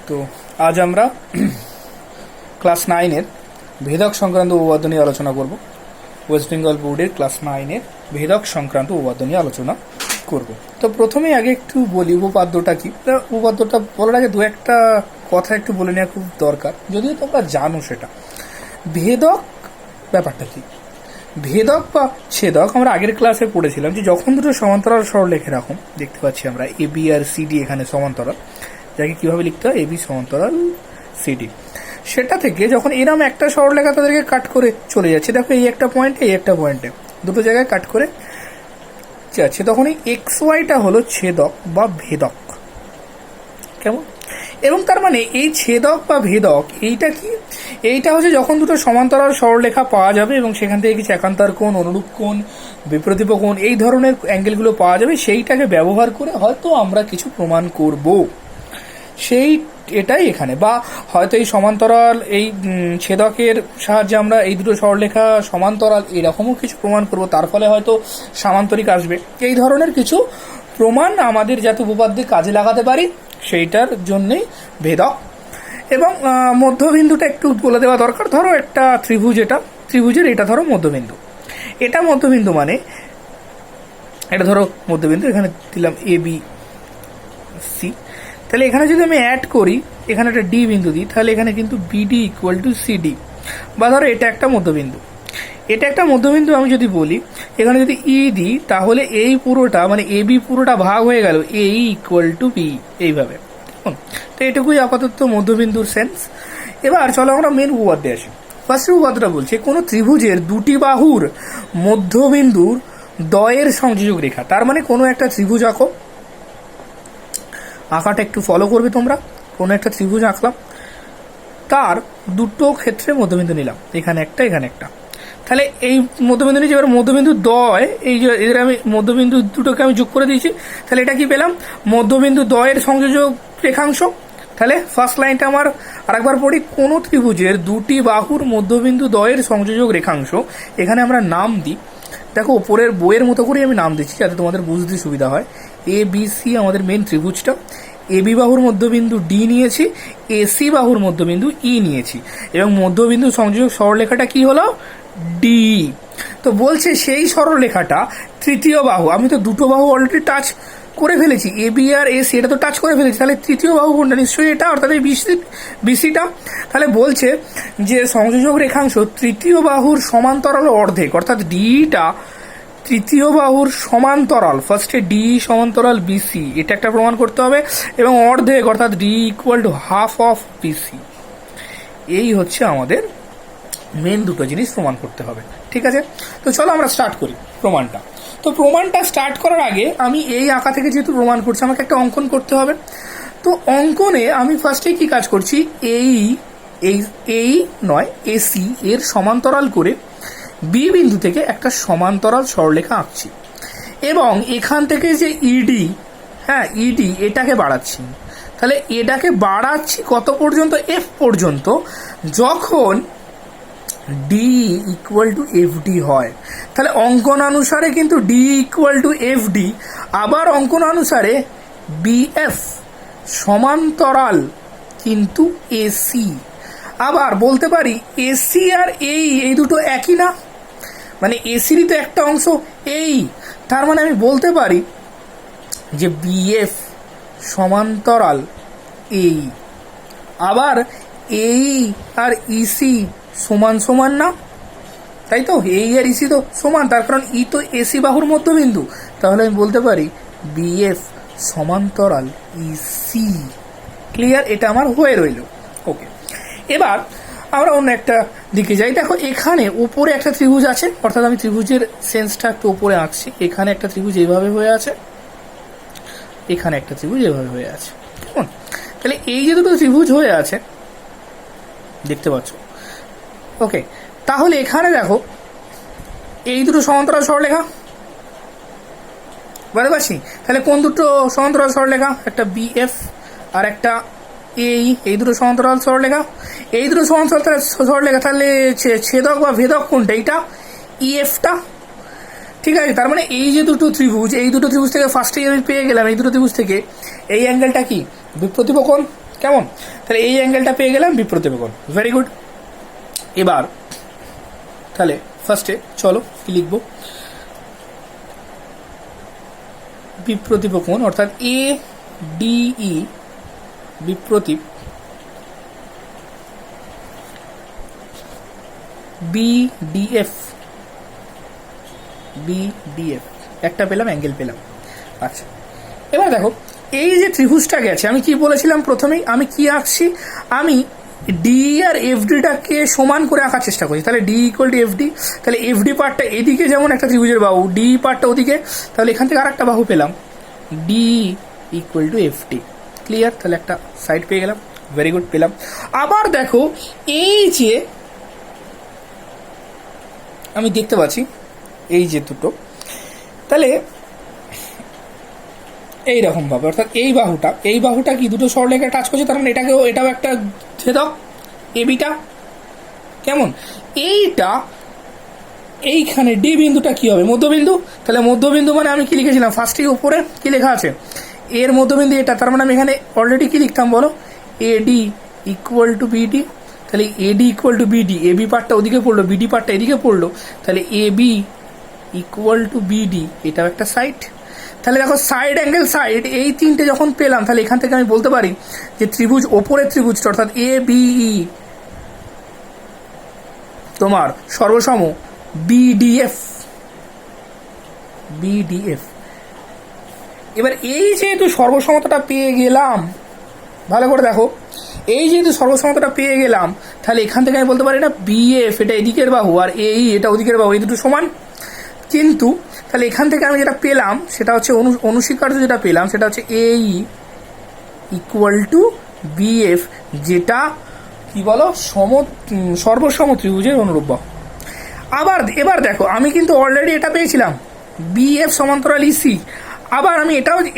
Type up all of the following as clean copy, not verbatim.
তো আজ আমরা ক্লাস 9-এর ভেদক সংক্রান্ত উপপাদ্য নিয়ে আলোচনা করব। ওয়েস্ট বেঙ্গল বোর্ডের ক্লাস 9-এর ভেদক সংক্রান্ত উপপাদ্য নিয়ে আলোচনা করব। তো প্রথমে আগে একটু বলি উপপাদ্যটা কি। উপপাদ্যটা বলার আগে দু একটা কথা একটু বলে নেওয়া খুব দরকার, যদিও তোমরা জানো সেটা। ভেদক ব্যাপারটা কি? ভেদক বা ছেদক আমরা আগের ক্লাসে পড়েছিলাম যে যখন দুটো সমান্তরাল সরলরেখা এরকম দেখতে পাচ্ছি আমরা, এ বি আর সিডি এখানে সমান্তরাল, যাকে কিভাবে লিখতে হয়, এ বি সমান্তরাল সিডি, সেটা থেকে যখন এরম একটা সরলরেখা তাদেরকে কাট করে চলে যাচ্ছে, দেখো এই একটা পয়েন্টে এই একটা পয়েন্টে দুটো জায়গায় কাট করে যাচ্ছে, তখন এই এক্স ওয়াইটা হলো ছেদক বা ভেদক। কেমন? এবং তার মানে এই ছেদক বা ভেদক এইটা কি? এইটা হচ্ছে যখন দুটো সমান্তরাল সরলরেখা পাওয়া যাবে এবং সেখান থেকে কিছু একান্তর কোণ, অনুরূপ কোণ, বিপরীত কোণ, এই ধরনের অ্যাঙ্গেলগুলো পাওয়া যাবে, সেইটাকে ব্যবহার করে হয়তো আমরা কিছু প্রমাণ করব। সেই এটাই এখানে, বা হয়তো এই সমান্তরাল এই ছেদকের সাহায্যে আমরা এই দুটো সরলরেখা সমান্তরাল এরকমও কিছু প্রমাণ করব, তার ফলে হয়তো সামান্তরিক আসবে। এই ধরনের কিছু প্রমাণ আমাদের যাতে উপপাদ্যে কাজে লাগাতে পারি সেইটার জন্যই ভেদক। এবং মধ্যবিন্দুটা একটু বলে দেওয়া দরকার। ধরো একটা ত্রিভুজ, এটা ত্রিভুজের এটা ধরো মধ্যবিন্দু, এটা মধ্যবিন্দু, মানে এটা ধরো মধ্যবিন্দু, এখানে দিলাম এ বি সি। তাহলে এখানে যদি আমি অ্যাড করি, এখানে একটা ডি বিন্দু দিই, তাহলে এখানে কিন্তু বিডি ইকুয়াল টু সিডি। বা ধরো এটা একটা মধ্যবিন্দু, এটা একটা মধ্যবিন্দু আমি যদি বলি, এখানে যদি ই দিই, তাহলে এই পুরোটা মানে এ বি পুরোটা ভাগ হয়ে গেল এ ইকুয়াল টু বি, এইভাবে। তো এটুকুই আপাতত মধ্যবিন্দুর সেন্স। এবার চলো আমরা মেন উপপাদ্যে আসি। ফার্স্ট উপপাদ্যটা বলছে কোনো ত্রিভুজের দুটি বাহুর মধ্যবিন্দুর দ্বয়ের সংযোজক রেখা। তার মানে কোনো একটা ত্রিভুজ আঁকো, আঁকাটা একটু ফলো করবে তোমরা। কোনো একটা ত্রিভুজ আঁকলাম, তার দুটো ক্ষেত্রে মধ্যবিন্দু নিলাম, এখানে একটা এখানে একটা। তাহলে এই মধ্যবিন্দু নিয়েছি, এবার মধ্যবিন্দু দ্বয়, এই যে এদের আমি মধ্যবিন্দু দুটোকে আমি যোগ করে দিয়েছি, তাহলে এটা কি পেলাম? মধ্যবিন্দু দ্বয়ের সংযোজক রেখাংশ। তাহলে ফার্স্ট লাইনটা আমার আরেকবার পড়ি, কোনো ত্রিভুজের দুটি বাহুর মধ্যবিন্দু দ্বয়ের সংযোজক রেখাংশ। এখানে আমরা নাম দিই, দেখো ওপরের বইয়ের মতো করেই আমি নাম দিচ্ছি যাতে তোমাদের বুঝতে সুবিধা হয়। এ বি সি আমাদের মেন ত্রিভুজটা, এ বি বাহুর মধ্যবিন্দু ডি নিয়েছি, এ সি বাহুর মধ্যবিন্দু ই নিয়েছি, এবং মধ্যবিন্দু সংযোজক সরলরেখাটা কি হলো? ডি। তো বলছে সেই সরলরেখাটা তৃতীয় বাহু, আমি তো দুটো বাহু অলরেডি টাচ করে ফেলেছি, A B R A C, এটা তো টাচ করে ফেলেছি, তাহলে তৃতীয় বাহু কোনটা? নিশ্চয়ই এটা, অর্থাৎ এই বিসিটা। তাহলে বলছে যে সংযোজক রেখাংশ তৃতীয় বাহুর সমান্তরাল অর্ধেক, অর্থাৎ ডিটা তৃতীয় বাহুর সমান্তরাল। ফার্স্টে ডি সমান্তরাল বিসি, এটা একটা প্রমাণ করতে হবে, এবং অর্ধেক অর্থাৎ D equal to half of BC. এই হচ্ছে আমাদের মেন দুটো জিনিস প্রমাণ করতে হবে। ঠিক আছে, তো চলো আমরা স্টার্ট করি প্রমাণটা। তো প্রমাণটা স্টার্ট করার আগে আমি এই আঁকা থেকে যেহেতু প্রমাণ করছি, আমাকে একটা অঙ্কন করতে হবে। তো অঙ্কনে আমি ফার্স্টে কি কাজ করছি, এই নয় এসি এর সমান্তরাল করে বি বিন্দু থেকে একটা সমান্তরাল সরলরেখা আঁকছি, এবং এখান থেকে যে ইডি, হ্যাঁ ইডি, এটাকে বাড়াচ্ছি। তাহলে এটাকে বাড়াচ্ছি কত পর্যন্ত? এফ পর্যন্ত, যখন D equal to F D হয়। তাহলে অঙ্কন অনুসারে কিন্তু D equal to F D, আবার অঙ্কন অনুসারে বিএফ সমান্তরাল কিন্তু এসি। আবার বলতে পারি এসি আর এই দুটো একই না, মানে এসিরই তো একটা অংশ এই, তার মানে আমি বলতে পারি যে বিএফ সমান্তরাল এই। আবার এই আর ইসি সমান সমান না, তাই তো? এই আর ইসি তো সমান, তার কারণ ই তো এসি বাহুর মধ্যবিন্দু, তাহলে আমি বলতে পারি বিএফ সমান্তরাল ইসি। ক্লিয়ার? এটা আমার হয়ে রইল। ওকে, এবার আমরা অন্য একটা দিকে যাই। দেখো এখানে উপরে একটা ত্রিভুজ আছে, অর্থাৎ আমি ত্রিভুজের সেন্সটা একটু উপরে আঁকছি। এখানে একটা ত্রিভুজ এইভাবে হয়ে আছে, এখানে একটা ত্রিভুজ এইভাবে হয়ে আছে। কেমন? তাহলে এই যে দুটো ত্রিভুজ হয়ে আছে দেখতে পাচ্ছ, ওকে। তাহলে এখানে দেখো এই দুটো সমান্তরাল সরলরেখা, বুঝতে পারছি? তাহলে কোন দুটো সমান্তরাল সরলরেখা? একটা বিএফ আর একটা এই দুটো সমান্তরাল সরলরেখা, এই দুটো সমান্তরাল সরলরেখা। তাহলে ছেদক বা ভেদক কোনটা? এইটা ইএফটা। ঠিক আছে, তার মানে এই যে দুটো ত্রিভুজ, এই দুটো ত্রিভুজ থেকে ফার্স্টে আমি পেয়ে গেলাম, এই দুটো ত্রিভুজ থেকে এই অ্যাঙ্গেলটা কি? বিপ্রতিপ কোণ। কেমন? তাহলে এই অ্যাঙ্গেলটা পেয়ে গেলাম বিপ্রতিপকোণ। Very good. এবার তাহলে ফার্স্টে চলো কি লিখবো, বিপ্রতিপকোণ অর্থাৎ এ ডিই বিপ্রতীপ বিডিএফ একটা পেলাম, অ্যাঙ্গেল পেলাম। আচ্ছা এবার দেখো এই যে ত্রিভুজটা গেছে, আমি কি বলেছিলাম প্রথমেই, আমি কি আঁকছি, আমি ডি আর এফডিটাকে সমান করে আঁকার চেষ্টা করছি। তাহলে ডি ইকুয়াল টু এফডি, তাহলে এফডি পার্টটা এদিকে যেমন একটা ত্রিভুজের বাহু, ডি পার্টটা ওদিকে, তাহলে এখান থেকে আর একটা বাহু পেলাম D equal two FD. Clear? তাহলে একটা সাইড পেয়ে গেলাম। ভেরি গুড, পেলাম। আবার দেখো এই যে আমি দেখতে পাচ্ছি এই যে দুটো, তাহলে এইরকম ভাবে অর্থাৎ এই বাহুটা কি দুটো সরলরেখা টাচ করছে, তার মানে এটাও একটা ছেদক এবিটা। কেমন? এইখানে ডি বিন্দুটা কি হবে? মধ্যবিন্দু। তাহলে মধ্যবিন্দু মানে আমি কি লিখেছিলাম ফার্স্টে, উপরে কি লেখা আছে, এর মধ্যবিন্দু এটা, তার মানে আমি এখানে অলরেডি কি লিখতাম বলো, এডি ইকুয়াল টু বিডি। তাহলে AD equal to BD, AB পার্টটা ওদিকে পড়লো, বিডি পার্টটা এদিকে পড়লো, তাহলে এবি ইকুয়াল টু বিডি, এটাও একটা সাইড। তাহলে দেখো সাইড অ্যাঙ্গেল সাইড এই তিনটে যখন পেলাম, তাহলে এখান থেকে আমি বলতে পারি যে ত্রিভুজ ওপরের ত্রিভুজটা অর্থাৎ এ বিই তোমার সর্বসম বিডিএফ। এবার এই যেহেতু সর্বসমতাটা পেয়ে গেলাম, ভালো করে দেখো, এই যেহেতু সর্বসমতাটা পেয়ে গেলাম, তাহলে এখান থেকে আমি বলতে পারি না বিএফ এটা এদিকের বাহু আর এই এটা ওদিকের বাহু, এই দুটো সমান। কিন্তু তাহলে এখান থেকে আমি যেটা পেলাম সেটা হচ্ছে অনুস্বীকার্য যেটা পেলাম সেটা হচ্ছে এই ইকুয়াল টু বিএফ, যেটা কি বলো সর্বসম ত্রিভুজের অনুরূপ বাহু। এবার দেখো আমি কিন্তু অলরেডি এটা পেয়েছিলাম বিএফ সমান্তরাল ইসি, আবার আমি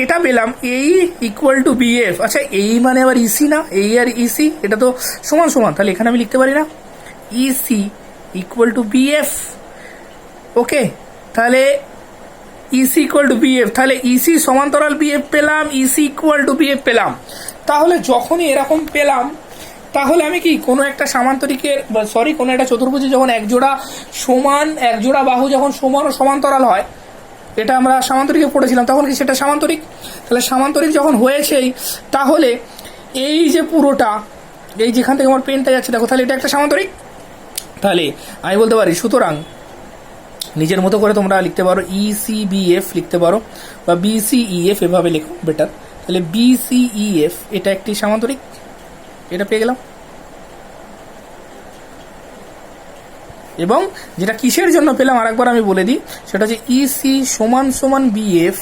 এটা পেলাম এই ইকুয়াল টু বিএফ। আচ্ছা এই মানে আবার ইসি না, এই আর ইসি এটা তো সমান সমান, তাহলে এখানে আমি লিখতে পারি না ইসি ইকুয়াল টু বিএফ। ওকে, তাহলে ইসি ইকুয়াল টু বিএফ, তাহলে ইসি সমান্তরাল বিএফ পেলাম, ইসি ইকুয়াল টু বিএফ পেলাম। তাহলে যখনই এরকম পেলাম, তাহলে আমি কি কোনো একটা সামান্তরিকের কোনো একটা চতুর্ভুজে যখন এক জোড়া বাহু যখন সমান ও সমান্তরাল হয়, এটা আমরা সামান্তরিকে পড়েছিলাম, তখন কি সেটা সামান্তরিক। তাহলে সামান্তরিক যখন হয়েছেই, তাহলে এই যে পুরোটা, এই যেখান থেকে আমার পেনটা যাচ্ছে দেখো, তাহলে এটা একটা সামান্তরিক। তাহলে আমি বলতে পারি, সুতরাং নিজের মতো করে তোমরা লিখতে পারো ইসিবিএফ লিখতে পারো, বা বিসিইএফ এভাবে লেখো বেটার। তাহলে বিসিইএফ এটা একটি সামান্তরিক, এটা পেয়ে গেলাম। এবং যেটা কিসের জন্য পেলাম আরেকবার আমি বলে দিই, সেটা হচ্ছে ইসি সমান সমান বিএফ,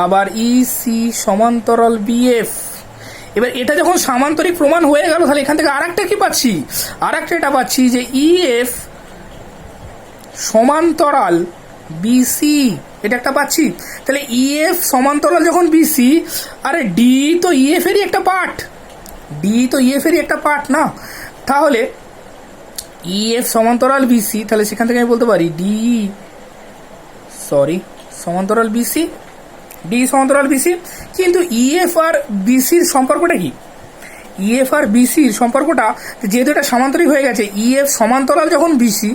আবার ইসি সমান্তরাল বিএফ। এবার এটা যখন সামান্তরিক প্রমাণ হয়ে গেল, তাহলে এখান থেকে আরেকটা কি পাচ্ছি, এটা পাচ্ছি যে ইএফ সমান্তরাল বিসি, এটা একটা পাচ্ছি। তাহলে ইএফ সমান্তরাল যখন বিসি, আরে ডি তো ইএফ এরই একটা পার্ট, না? তাহলে ইএফ সমান্তরাল বিসি, তাহলে সেখান থেকে আমি বলতে পারি সমান্তরাল বিসি। কিন্তু ইএফ আর বিসির সম্পর্কটা কি, ইএফ আর বিসির সম্পর্কটা যেহেতু এটা সামান্তরিক হয়ে গেছে, ইএফ সমান্তরাল যখন বিসি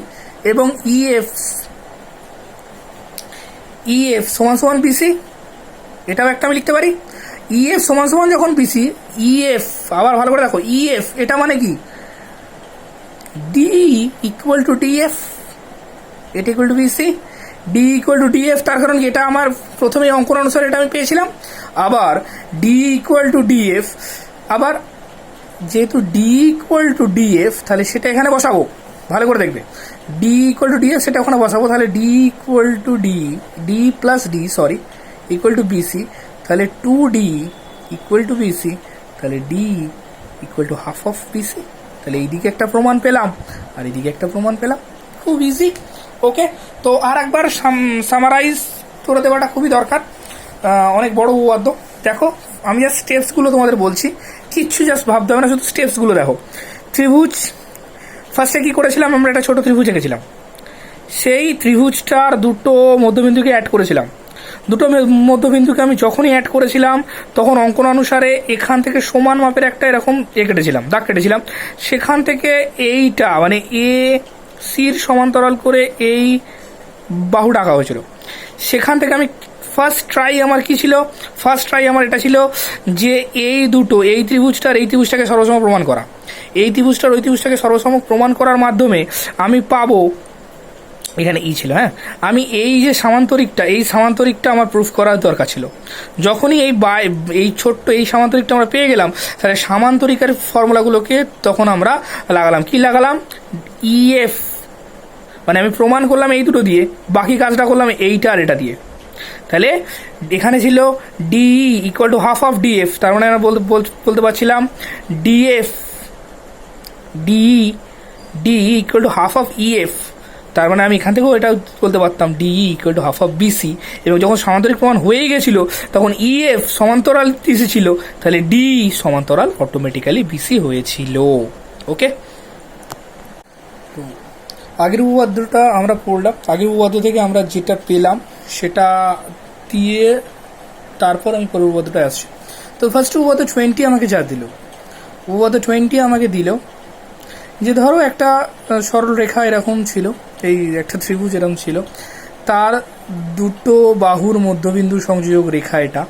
এবং ইএফ সমান সমান বিসি, এটাও একটা আমি লিখতে পারি। ইএফ সমান সমান যখন বিসি, ইএফ আবার ভালো করে দেখো, ইএফ এটা মানে কি ডি ইকুয়াল টু ডিএফ, এটা equal to BC, D equal to DF. তার কারণ কি, এটা আমার প্রথমে অঙ্কন অনুসারে এটা আমি পেয়েছিলাম। আবার ডি ইকুয়াল টু ডিএফ, আবার যেহেতু ডি ইকুয়াল টু ডিএফ, তাহলে সেটা এখানে বসাবো, ভালো করে দেখবে, ডি ইকুয়াল টু ডিএফ সেটা ওখানে বসাবো। তাহলে D equal to D plus D equal to BC, তাহলে 2D ইকুয়াল টু বিসি, তাহলে D equal to half of BC. তাহলে এইদিকে একটা প্রমাণ পেলাম আর এইদিকে একটা প্রমাণ পেলাম, খুব ইজি। ওকে, তো আর একবার সামারাইজ করে দেওয়াটা খুবই দরকার, অনেক বড় উপপাদ্য। দেখো আমি জাস্ট স্টেপসগুলো তোমাদের বলছি, কিচ্ছু জাস্ট ভাবতে হবে না, শুধু স্টেপসগুলো দেখো। ত্রিভুজ ফার্স্টে কি করেছিলাম, আমরা একটা ছোট ত্রিভুজ এঁকেছিলাম, সেই ত্রিভুজটার দুটো মধ্যবিন্দুকে অ্যাড করেছিলাম। দুটো মধ্যবিন্দুকে আমি যখনই অ্যাড করেছিলাম তখন অঙ্কন অনুসারে এখান থেকে সমান মাপের একটা এরকম কেটেছিলাম, দাগ কেটেছিলাম। সেখান থেকে এইটা মানে এ সির সমান্তরাল করে এই বাহু ডাকা হয়েছিল। সেখান থেকে আমি ফার্স্ট ট্রাই আমার কি ছিল, ফার্স্ট ট্রাই আমার এটা ছিল যে এই দুটো, এই ত্রিভুজটার এই ত্রিভুজটাকে সর্বসম প্রমাণ করা, এই ত্রিভুজটার ওই ত্রিভুজটাকে সর্বসম প্রমাণ করার মাধ্যমে আমি পাবো, এখানে ই ছিল, হ্যাঁ, আমি এই যে সামান্তরিকটা, এই সামান্তরিকটা আমার প্রুফ করার দরকার ছিল। যখনই এই ছোট্ট এই সামান্তরিকটা আমরা পেয়ে গেলাম, তাহলে সামান্তরিকের ফর্মুলাগুলোকে তখন আমরা লাগালাম, কি লাগালাম, ইএফ, মানে আমি প্রমাণ করলাম এই দুটো দিয়ে, বাকি কাজটা করলাম এইটা আর এটা দিয়ে। তাহলে এখানে ছিল DE equal to half of DF, তার মানে আমরা বলতে পারছিলাম DF DE equal to half of EF, তার মানে আমি এখান থেকেও এটা বলতে পারতাম DE equal to half of BC. এবং যখন সমান্তরিক প্রমাণ হয়ে গেছিল তখন ইএফ সমান্তরাল বিসি ছিল, তাহলে ডি সমান্তরাল অটোমেটিক্যালি বিসি হয়েছিল। ওকে, আগের উপপাদ্যটা আমরা পড়লাম, আগের উপপাদ্য থেকে আমরা যেটা পেলাম সেটা দিয়ে তারপর আমি পরের উপপাদ্যটা আসছি। তো ফার্স্ট উপপাদ্য 20 আমাকে যা দিল, উপপাদ্য 20 আমাকে দিল যে ধরো একটা সরল রেখা এরকম ছিল, এই একটা ত্রিভুজ এরকম ছিল, তার দুটো বাহুর মধ্যবিন্দু সংযোগ রেখা এটা,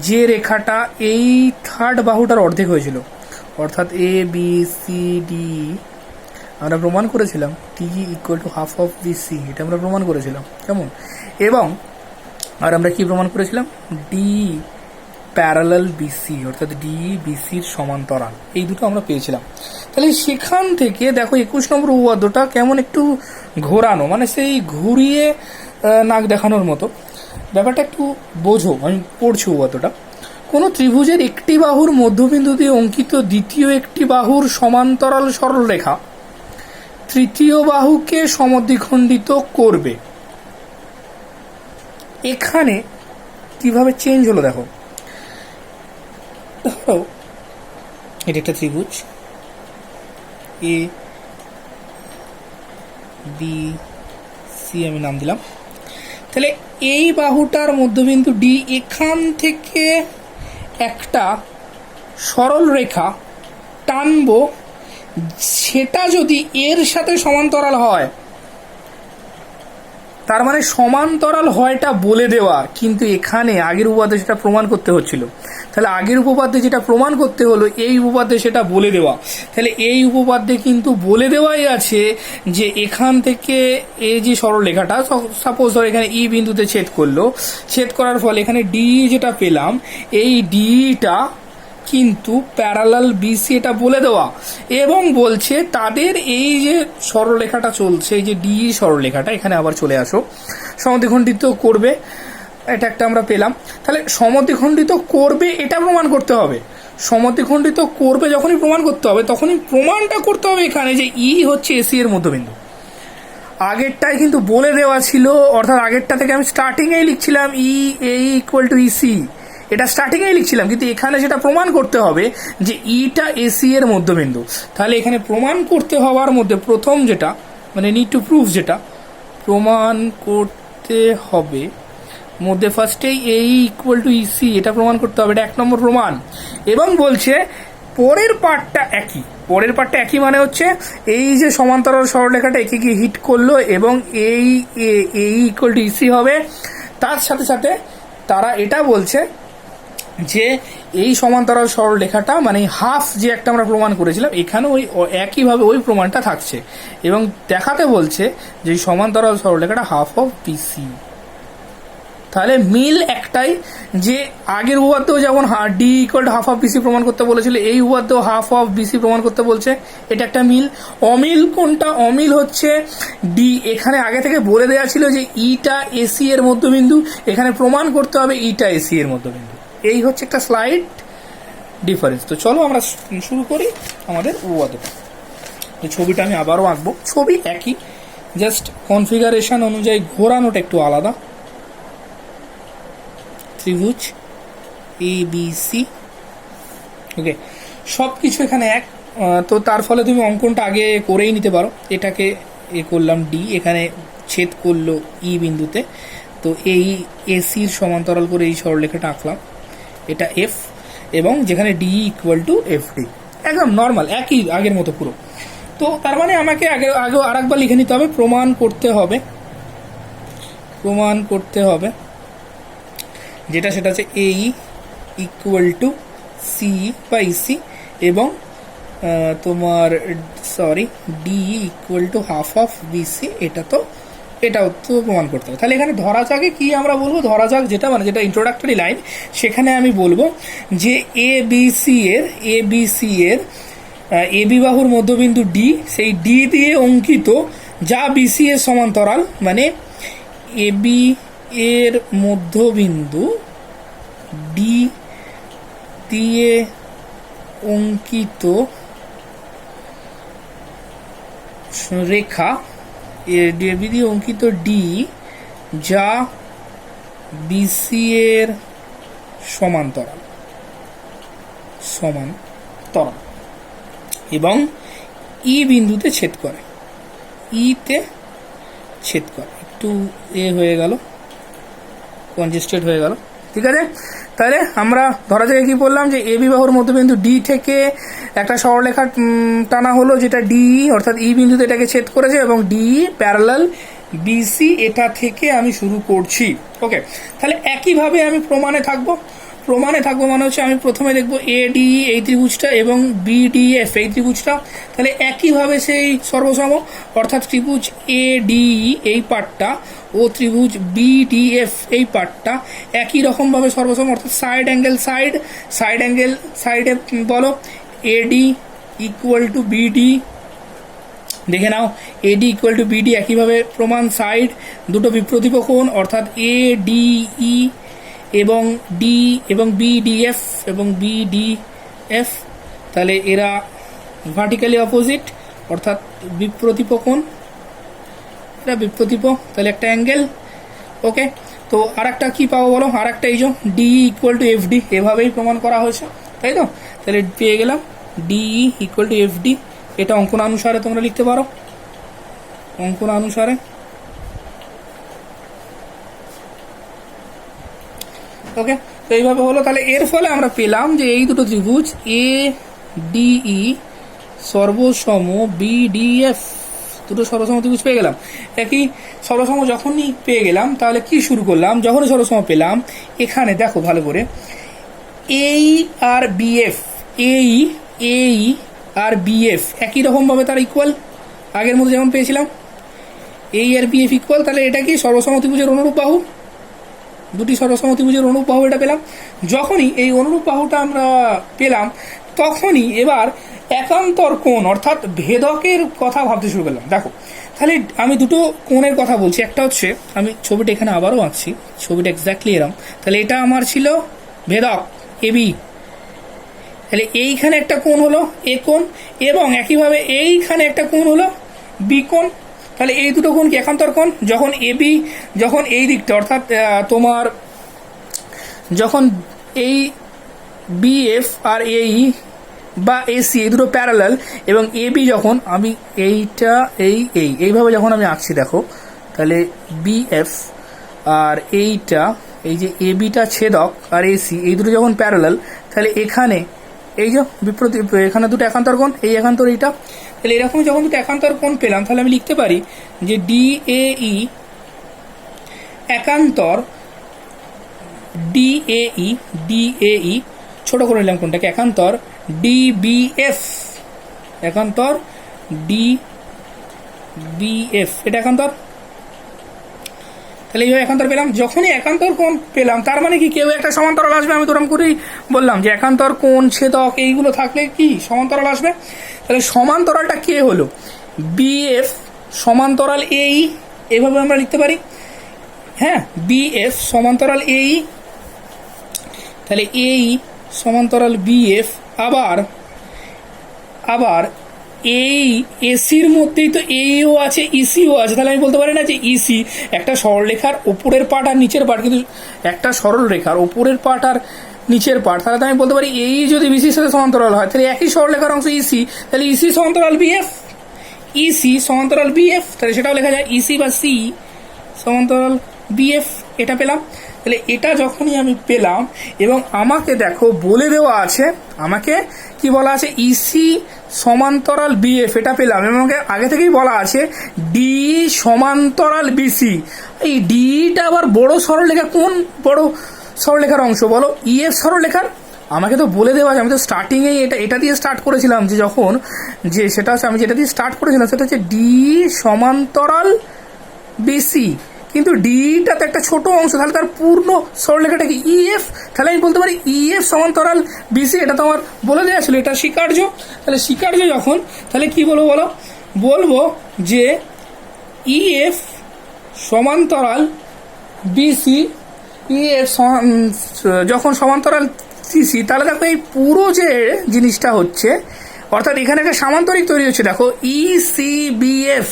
যে রেখাটা এই থার্ড বাহুটার অর্ধেক হয়েছিল, অর্থাৎ এ বি সি ডি আমরা প্রমাণ করেছিলাম T equal to half of BC, এটা আমরা প্রমাণ করেছিলাম কেমন, এবং আর আমরা কি প্রমাণ করেছিলাম, ডি প্যারালাল বিসি, অর্থাৎ ডি বিসির সমান্তরাল, এই দুটো আমরা পেয়েছিলাম। তাহলে সেখান থেকে দেখো 21 নম্বর উপপাদ্যটা কেমন একটু ঘোরানো, মানে সেই ঘুরিয়ে নাক দেখানোর মতো ব্যাপারটা, একটু বোঝো। আমি পড়ছি উপপাদ্যটা। কোনো ত্রিভুজের একটি বাহুর মধ্যবিন্দু দিয়ে অঙ্কিত দ্বিতীয় একটি বাহুর সমান্তরাল সরলরেখা তৃতীয় বাহুকে সমদ্বিখণ্ডিত করবে। এখানে কিভাবে চেঞ্জ হলো দেখো, ধরো এটা একটা ত্রিভুজ এ বি সি আমি নাম দিলাম। তাহলে এই বাহুটার মধ্যবিন্দু ডি, এখান থেকে একটা সরল রেখা টানবো, সেটা যদি এর সাথে সমান্তরাল হয়, তার মানে সমান্তরাল হয়টা বলে দেওয়া, কিন্তু এখানে আগের উপপাদ্যে সেটা প্রমাণ করতে হচ্ছিল। তাহলে আগের উপপাদ্যে যেটা প্রমাণ করতে হলো, এই উপপাদ্যে সেটা বলে দেওয়া। তাহলে এই উপপাদ্যে কিন্তু বলে দেওয়াই আছে যে এখান থেকে এই যে সরলরেখাটা, সাপোজ ধর এখানে ই বিন্দুতে ছেদ করলো, ছেদ করার ফলে এখানে ডি যেটা পেলাম, এই ডিটা কিন্তু প্যারালাল বিসি, এটা বলে দেওয়া। এবং বলছে তাদের এই যে সরলরেখাটা চলছে, এই যে ডি সরলরেখাটা, এখানে আবার চলে আসো, সমদ্বিখণ্ডিত করবে, এটা একটা আমরা পেলাম। তাহলে সমদ্বিখণ্ডিত করবে এটা প্রমাণ করতে হবে, সমদ্বিখণ্ডিত করবে যখনই প্রমাণ করতে হবে তখনই প্রমাণটা করতে হবে এখানে যে ই হচ্ছে এসি এর মধ্যবিন্দু। আগেরটাই কিন্তু বলে দেওয়া ছিল, অর্থাৎ আগেরটা থেকে আমি স্টার্টিংয়েই লিখছিলাম ই এ ইকুয়াল টু ইসি, এটা স্টার্টিংয়েই লিখছিলাম, কিন্তু এখানে সেটা প্রমাণ করতে হবে যে ইটা এসি এর মধ্যবিন্দু। তাহলে এখানে প্রমাণ করতে হওয়ার মধ্যে প্রথম যেটা, মানে নিড টু প্রুফ, যেটা প্রমাণ করতে হবে মধ্যে ফার্স্টেই এই ইকুয়াল টু ইসি, এটা প্রমাণ করতে হবে, এটা 1 নম্বর প্রমাণ। এবং বলছে পরের পার্টটা একই, পরের পার্টটা একই মানে হচ্ছে এই যে সমান্তরাল সরলরেখাটা একে গিয়ে হিট করলো এবং এই ইকুয়াল টু ইসি হবে। তার সাথে সাথে তারা এটা বলছে যে এই সমান্তরাল সরলরেখাটা মানে হাফ, যে একটা আমরা প্রমাণ করেছিলাম, এখানে ওই একইভাবে ওই প্রমাণটা থাকছে, এবং দেখাতে বলছে যে সমান্তরাল সরলরেখাটা হাফ অফ বিসি। তাহলে মিল একটাই, যে আগের উপপাদ্য যেমন D equal to half of BC প্রমাণ করতে বলেছিল, এই উপপাদ্য হাফ অফ বিসি প্রমাণ করতে বলছে, এটা একটা মিল। অমিল কোনটা, অমিল হচ্ছে ডি, এখানে আগে থেকে বলে দেওয়া ছিল যে ইটা এসি এর মধ্যবিন্দু, এখানে প্রমাণ করতে হবে ইটা এসি এর মধ্যবিন্দু। এই হচ্ছে একটা স্লাইড ডিফারেন্স। তো চলো আমরা শুরু করি আমাদের উপপাদ্যটা। তো ছবিটা আমি আবারও আঁকবো, ছবি একই, জাস্ট কনফিগারেশন অনুযায়ী ঘোরানোটা একটু আলাদা। ত্রিভুজ এ বি সি, ওকে, সব কিছু এখানে এক। তো তার ফলে তুমি অঙ্কনটা আগে করেই নিতে পারো। এটাকে এ করলাম ডি, এখানে ছেদ করলো ই বিন্দুতে, তো এই এসির সমান্তরাল করে এই সরলরেখাটা আঁকলাম, এটা এফ, এবং যেখানে D equal to F D, একদম নর্মাল একই আগের মতো পুরো। তো তার মানে আমাকে আগে আর একবার লিখে নিতে হবে, প্রমাণ করতে হবে যেটা সেটা হচ্ছে এই ইকুয়াল টু সি বা ইসি, এবং তোমার D equal to half of BC, এটাও তো প্রমাণ করতে হবে। তাহলে এখানে ধরা যাকে কি আমরা বলবো, ধরা যাক যেটা ইন্ট্রোডাক্টরি লাইন, সেখানে আমি বলবো যে এ বি সি এর এবি বাহুর মধ্যবিন্দু ডি, সেই ডি দিয়ে অঙ্কিত যা বিসি এর সমান্তরাল, মানে এবি এর মধ্যবিন্দু ডি দিয়ে অঙ্কিত রেখা, এবি দিয়ে অঙ্কিত ডি যা বিসি এর সমান্তরাল এবং ই বিন্দুতে ছেদ করে, একটু হয়ে গেল, কনজেস্টেড হয়ে গেল, ঠিক আছে। তাহলে আমরা ধরা যাক কি বললাম, যে এবি বাহুর মধ্যবিন্দু ডি থেকে একটা সরলরেখা টানা হলো, যেটা ডি অর্থাৎ ই বিন্দুতে এটাকে ছেদ করেছে, এবং ডি প্যারালাল বিসি, এটা থেকে আমি শুরু করছি। ওকে, তাহলে একইভাবে আমি প্রমাণে থাকবো মানে হচ্ছে আমি প্রথমে দেখবো এডি এই ত্রিভুজটা এবং বিডিএফ এই ত্রিভুজটা, তাহলে একইভাবে সেই সর্বসম অর্থাৎ ত্রিভুজ এডি এই পার্টটা ও ত্রিভুজ বিডিএফ এই পার্টটা একই রকমভাবে সর্বসম, অর্থাৎ সাইডে বলো এডি ইকুয়াল টু বিডি, দেখে নাও এডি ইকুয়াল টু বিডি একইভাবে প্রমাণ, সাইড দুটো বিপ্রতীপ কোণ অর্থাৎ এডিই এবং ডি এবং বিডিএফ, তাহলে এরা ভার্টিক্যালি অপোজিট অর্থাৎ বিপ্রতীপ কোণ, এটা বিপ্রতীপ, তাহলে একটা অ্যাঙ্গেল। ওকে, তো আর একটা কী পাবো বলো, আর একটা এই যে D equal to F D, এভাবেই প্রমাণ করা হয়েছে, তাই তো। তাহলে পেয়ে গেলাম DE equal to F D, এটা অঙ্কনানুসারে তোমরা লিখতে পারো, অঙ্কনানুসারে। ওকে, তো এইভাবে হলো। তাহলে এর ফলে আমরা পেলাম যে এই দুটো ত্রিভুজ এ ডিই সর্বসম বিডিএফ, দুটো সর্বসম ত্রিভুজ পেয়ে গেলাম। একই সর্বসম যখনই পেয়ে গেলাম, তাহলে কি শুরু করলাম, যখনই সর্বসম পেলাম, এখানে দেখো ভালো করে, এই আর বিএফ একই রকমভাবে তার ইকুয়াল, আগের মতো যেমন পেয়েছিলাম এই আর বিএফ ইকুয়াল, তাহলে এটা কি সর্বসম ত্রিভুজের অনুরূপ বাহু, দুটি সর্বসম ত্রিভুজের অনুরূপ বাহু এটা পেলাম। যখনই এই অনুরূপ বাহুটা আমরা পেলাম, তখনই এবার একান্তর কোণ অর্থাৎ ভেদকের কথা ভাবতে শুরু করলাম। দেখো, তাহলে আমি দুটো কোণের কথা বলছি, একটা হচ্ছে, আমি ছবিটা এখানে আবারও আঁকছি, ছবিটা এক্স্যাক্টলি এরকম, তাহলে এটা আমার ছিল ভেদক এবি, তাহলে এইখানে একটা কোণ হলো এ কোণ, এবং একইভাবে এইখানে একটা কোণ হলো বি কোণ। তাহলে এই দুটো কোণ কি একান্তর কোণ, যখন এবি, যখন এই দিকটা অর্থাৎ তোমার যখন এই বিএফ আর এই বা এসি এই দুটো প্যারালাল, এবং এবি যখন আমি এইভাবে যখন আমি আঁকছি, দেখো তাহলে বিএফ আর এইটা, এই যে এবিটা ছেদক আর এসি এই দুটো যখন প্যারালাল, তাহলে এখানে এই যে এখানে দুটো একান্তর কোণ, এই একান্তর এইটা, তাহলে এরকম যখন দুটো একান্তর কোণ পেলাম, তাহলে আমি লিখতে পারি যে ডিএই একান্তর ডিএই ছোট করে নিলাম কোনটাকে, একান্তর ডিবিএফ, একান্তর ডিবিএফ, এটা একান্তর। তাহলে এইভাবে একান্তর পেলাম। যখনই একান্তর কোণ পেলাম, তার মানে কি কেউ একটা সমান্তরাল আসবে। আমি তোরম করেই বললাম যে একান্তর কোণ, ছেদক এইগুলো থাকলে কি সমান্তরাল আসবে। তাহলে সমান্তরালটা কে হলো, বিএফ সমান্তরাল এই, এভাবে আমরা লিখতে পারি, হ্যাঁ, বিএফ সমান্তরাল এই, তাহলে এই সমান্তরাল বিএফ, আবার এই এসির মধ্যেই তো এইও আছে, ইসিও আছে। তাহলে আমি বলতে পারি না যে ইসি একটা সরলরেখার ওপরের পার্ট আর নিচের পার্ট, কিন্তু একটা সরল রেখার ওপরের পার্ট আর নিচের পার্ট, তাহলে তো আমি বলতে পারি এই যদি বিসির সাথে সমান্তরাল হয়, তাহলে একই সরলরেখার অংশ ইসি, তাহলে ইসি সমান্তরাল বিএফ, তাহলে সেটাও লেখা যায় ইসি বা সি সমান্তরাল বিএফ। এটা পেলাম। তাহলে এটা যখনই আমি পেলাম এবং আমাকে দেখো বলে দেওয়া আছে, আমাকে কি বলা আছে, ইসি সমান্তরাল বিএফ এটা পেলাম এবং আমাকে আগে থেকেই বলা আছে ডি সমান্তরাল বিসি। এই ডিটা আবার বড় সরলরেখা, কোন বড় সরলরেখার অংশ বলো, ইএফ সরলরেখার। আমাকে তো বলে দেওয়া আছে, আমি তো স্টার্টিংয়েই এটা দিয়ে স্টার্ট করেছিলাম, যে যখন যে সেটা হচ্ছে আমি যেটা দিয়ে স্টার্ট করেছিলাম সেটা হচ্ছে ডি সমান্তরাল বিসি। কিন্তু ডিটা তো একটা ছোট অংশ, তাহলে তার পূর্ণ সরলরেখাটা কি ইএফ। তাহলে আমি বলতে পারি ইএফ সমান্তরাল বিসি, এটা তো আমার বলে দেওয়া ছিল, এটা স্বীকার্য। তাহলে স্বীকার্য যখন, তাহলে কি বলবো বলো, বলবো যে ইএফ সমান্তরাল বিসি, ইএফ যখন সমান্তরাল সিসি, তাহলে দেখো এই পুরো যে জিনিসটা হচ্ছে, অর্থাৎ এখানে একটা সামান্তরিক তৈরি হচ্ছে, দেখো ইসিবিএফ,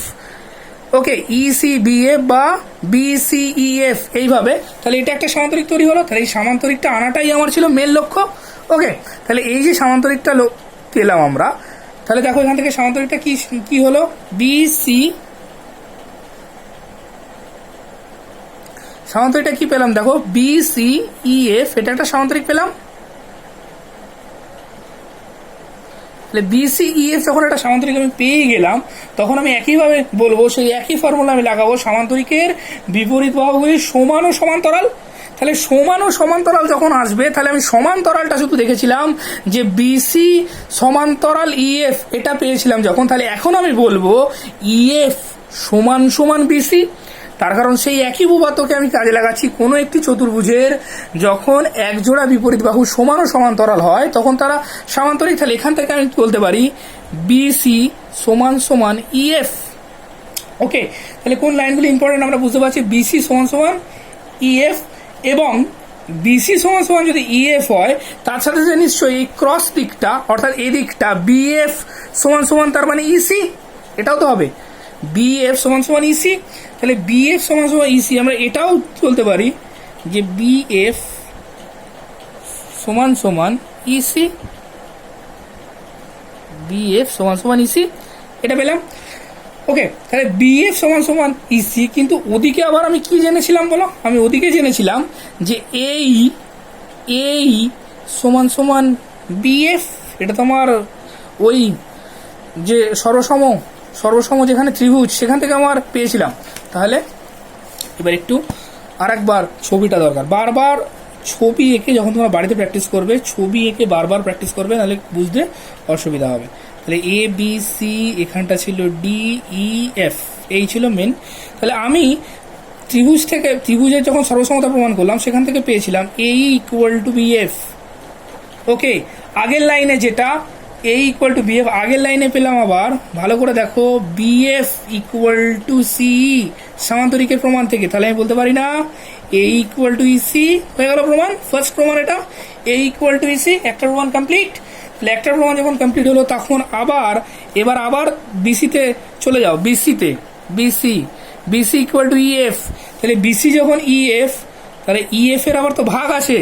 ওকে, ইসিবিএফ বা বিসিইএফ এইভাবে। তাহলে এটা একটা সামান্তরিক তৈরি হলো। তাহলে এই সামান্তরিকটা আনাটাই আমার ছিল মেন লক্ষ্য। ওকে, তাহলে এই যে সামান্তরিকটা পেলাম আমরা, তাহলে দেখো এখান থেকে সামান্তরিকটা কি হলো, বিসি, সামান্তরিকটা কি পেলাম দেখো, বিসিইএফ, এটা একটা সামান্তরিক পেলাম। তাহলে বিসিইএফ যখন একটা সামান্তরিক আমি পেয়ে গেলাম, তখন আমি একইভাবে বলবো, সেই একই ফর্মুলা আমি লাগাবো, সামান্তরিকের বিপরীত বাহুগুলি সমান ও সমান্তরাল। তাহলে সমান ও সমান্তরাল যখন আসবে, তাহলে আমি সমান্তরালটা শুধু দেখেছিলাম যে বিসি সমান্তরাল ইএফ এটা পেয়েছিলাম যখন, তাহলে এখন আমি বলবো ইএফ সমান সমান বিসি। তার কারণ সেই একই উপপাদ্যকে আমি কাজে লাগাচ্ছি, কোনো একটি চতুর্ভুজের যখন এক জোড়া বিপরীত বাহু সমান ও সমান্তরাল হয় তখন তারা সামান্তরিক। তাহলে এখান থেকে আমি বলতে পারি বিসি সমান সমান ইএফ। ওকে, তাহলে কোন লাইনগুলি ইম্পর্টেন্ট আমরা বুঝতে পারছি, বিসি সমান সমান ইএফ, এবং বিসি সমান সমান যদি ইএফ হয় তার সাথে সাথে নিশ্চয়ই এই ক্রস দিকটা অর্থাৎ এই দিকটা বিএফ সমান সমান, তার মানে ইসি, এটাও তো হবে বিএফ সমান সমান ইসি। তাহলে বিএফ সমান সমান ইসি, আমরা এটাও বলতে পারি যে বিএফ সমান সমান ইসি, বিএফ সমান সমান ইসি, এটা পেলাম। ওকে, তাহলে বিএফ সমান সমান ইসি, কিন্তু ওদিকে আবার আমি কি জেনেছিলাম বলো, আমি ওদিকে জেনেছিলাম যে এই সমান সমান বিএফ, এটা তোমার ওই যে সর্বসম যেখানে ত্রিভুজ সেখান থেকে আমার পেয়েছিলাম। তাহলে এবার একটু আরেকবার ছবিটা দরকার, বারবার ছবি এঁকে যখন তোমরা বাড়িতে প্র্যাকটিস করবে, ছবি এঁকে বারবার প্র্যাকটিস করবে, নাহলে বুঝতে অসুবিধা হবে। তাহলে এ বি সি, এখানটা ছিল ডি ই এফ, এই ছিল মেন। তাহলে আমি ত্রিভুজের যখন সর্বসমতা প্রমাণ করলাম সেখান থেকে পেয়েছিলাম এ ইকুয়াল টু বিএফ। ওকে, আগের লাইনে যেটা এ ইকুয়াল টু বিএফ, আগের লাইনে পেলাম আবার ভালো করে দেখো বিএফ ইকুয়াল টু সিই সামান্তরিকের প্রমাণ থেকে। তাহলে আমি বলতে পারি না এ ইকুয়াল টু ইসি, হয়ে গেল প্রমাণ, ফার্স্ট প্রমাণ এটা, এ ইকুয়াল টু ইসি, একটা প্রমাণ কমপ্লিট। তাহলে একটা প্রমাণ যখন কমপ্লিট হলো তখন আবার বিসিতে চলে যাও, বিসি ইকুয়াল টু ইএফ। তাহলে বিসি যখন ইএফ, তাহলে ইএফ এর আবার তো ভাগ আছে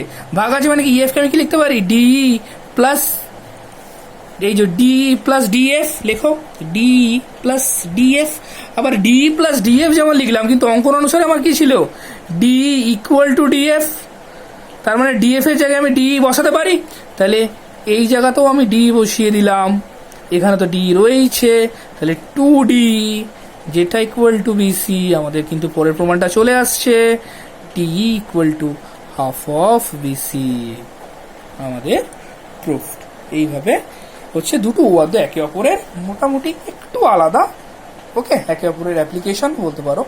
মানে কি, ইএফ কে আমি কি লিখতে পারি, ডি প্লাস এই যে ডি প্লাস ডিএফ, লেখো ডি প্লাস ডিএফ। আবার ডি প্লাস ডিএফ যেমন লিখলাম, কিন্তু অঙ্কন অনুসারে আমার কি ছিল, ডি ইকুয়াল টু ডিএফ, তার মানে ডিএফ এর জায়গায় আমি ডি বসাতে পারি। তাহলে এই জায়গাতেও আমি ডি বসিয়ে দিলাম, এখানে তো ডি রয়েছে, তাহলে 2D যেটা ইকুয়াল টু বিসি, আমাদের কিন্তু পরের প্রমাণটা চলে আসছে, D equal to half of BC, আমাদের প্রুফ। এইভাবে হচ্ছে দুটো উপপাদ্য একে অপরের মোটামুটি একটু আলাদা, ওকে, একে অপরের অ্যাপ্লিকেশন বলতে পারো।